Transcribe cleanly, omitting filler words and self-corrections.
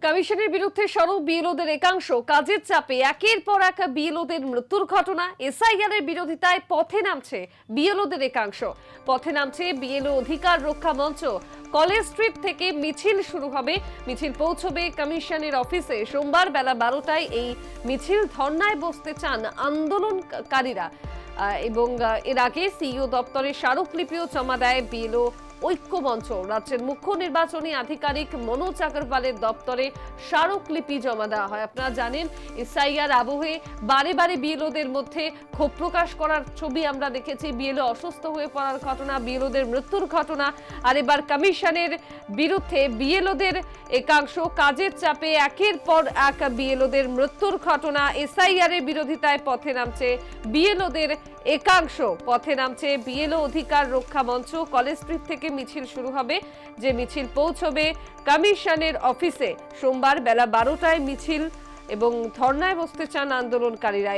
কমিশনের বিরুদ্ধে সরব বিএলওদের একাংশ কাজের চাপে একের পর এক বিএলওদের মৃত্যুর ঘটনা। এসআইআর এর বিরোধিতায় পথে নামছে বিএলওদের একাংশ। পথে নামছে বিএলও অধিকার রক্ষা মঞ্চ। কলেজ স্ট্রিট থেকে মিছিল শুরু হবে। মিছিল পৌঁছবে কমিশনের অফিসে। সোমবার বেলা 12টায় এই মিছিল ধর্নায় বসতে চান আন্দোলনকারীরা এবং এর আগে সিইও দপ্তরে স্মারকলিপিও জমা দেয় বিএলও ঐক্যমঞ্চ। রাজ্যের মুখ্য নির্বাচনী আধিকারিক মনোজ আগরওয়ালের দপ্তরে স্মারকলিপি জমা দেওয়া হয়। আপনারা জানেন, এসআইআর আবহে বারে বারে বিএলওদের মধ্যে ক্ষোভ প্রকাশ করার ছবি আমরা দেখেছি। বিএলও অসুস্থ হয়ে পড়ার ঘটনা, বিএলওদের মৃত্যুর ঘটনা, আর এবার কমিশনের বিরুদ্ধে বিএলওদের একাংশ কাজের চাপে একের পর এক বিএলওদের মৃত্যুর ঘটনা। এসআইআর এর বিরোধিতায় পথে নামছে বিএলওদের একাংশ। পথে নামছে বিএলও অধিকার রক্ষা মঞ্চ। কলেজ স্ট্রিট থেকে মিছিল শুরু হবে, যে মিছিল পৌঁছবে কমিশনের অফিসে। সোমবার বেলা 12টায় মিছিল এবং ধর্নায় বসতে চান আন্দোলনকারীরা।